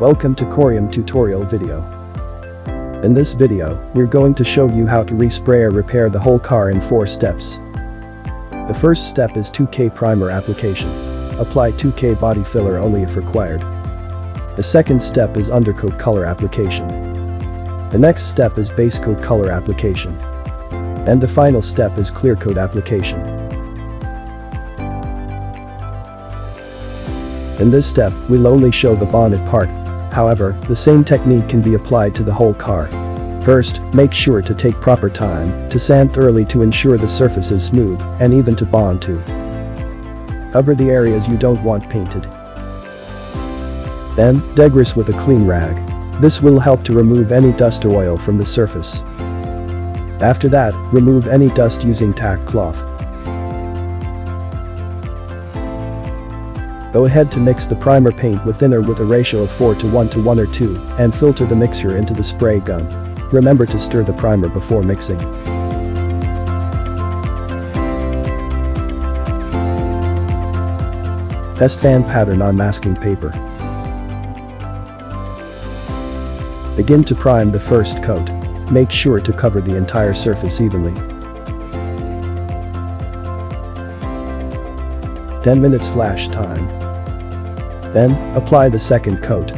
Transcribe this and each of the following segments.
Welcome to Corium tutorial video. In this video, we're going to show you how to respray or repair the whole car in 4 steps. The first step is 2K primer application. Apply 2K body filler only if required. The second step is undercoat color application. The next step is basecoat color application. And the final step is clearcoat application. In this step, we'll only show the bonnet part. However, the same technique can be applied to the whole car. First, make sure to take proper time to sand thoroughly to ensure the surface is smooth and even to bond to. Cover the areas you don't want painted. Then, degrease with a clean rag. This will help to remove any dust or oil from the surface. After that, remove any dust using tack cloth. Go ahead to mix the primer paint with thinner with a ratio of 4 to 1 to 1 or 2 and filter the mixture into the spray gun. Remember to stir the primer before mixing. Test fan pattern on masking paper. Begin to prime the first coat. Make sure to cover the entire surface evenly. 10 minutes flash time. Then, apply the second coat.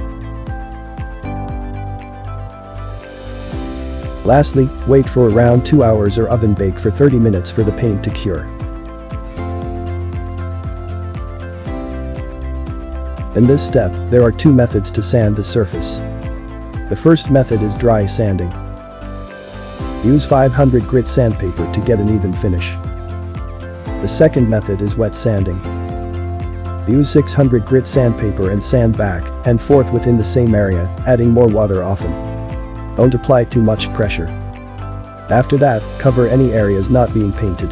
Lastly, wait for around 2 hours or oven bake for 30 minutes for the paint to cure. In this step, there are 2 methods to sand the surface. The first method is dry sanding. Use 500 grit sandpaper to get an even finish. The second method is wet sanding. Use 600 grit sandpaper and sand back and forth within the same area, adding more water often. Don't apply too much pressure. After that, cover any areas not being painted.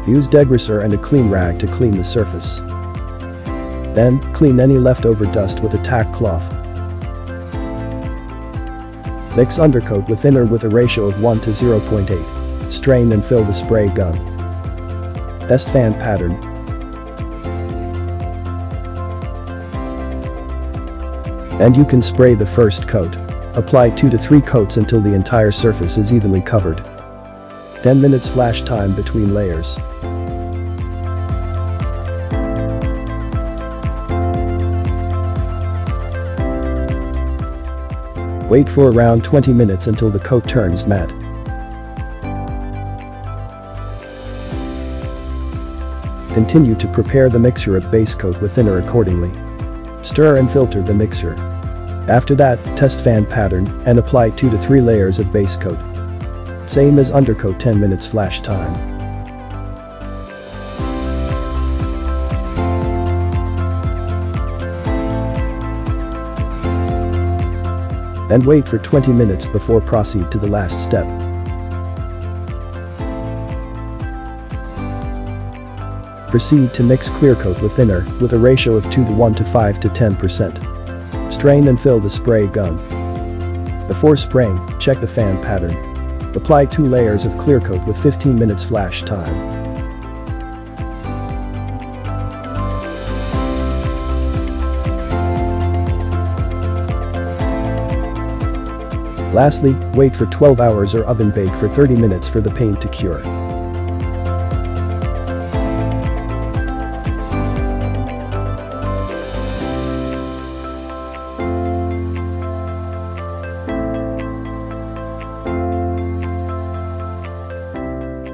Use degreaser and a clean rag to clean the surface. Then, clean any leftover dust with a tack cloth. Mix undercoat with thinner with a ratio of 1 to 0.8. Strain and fill the spray gun. Test fan pattern. And you can spray the first coat. Apply 2 to 3 coats until the entire surface is evenly covered. 10 minutes flash time between layers. Wait for around 20 minutes until the coat turns matte. Continue to prepare the mixture of base coat with thinner accordingly. Stir and filter the mixture. After that, test fan pattern and apply 2 to 3 layers of base coat. Same as undercoat, 10 minutes flash time. Then wait for 20 minutes before proceed to the last step. Proceed to mix clearcoat with thinner with a ratio of 2 to 1 to 5 to 10%. Strain and fill the spray gun. Before spraying, check the fan pattern. Apply 2 layers of clearcoat with 15 minutes flash time. Lastly, wait for 12 hours or oven bake for 30 minutes for the paint to cure.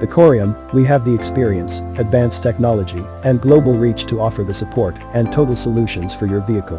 At Corium, we have the experience, advanced technology, and global reach to offer the support and total solutions for your vehicle.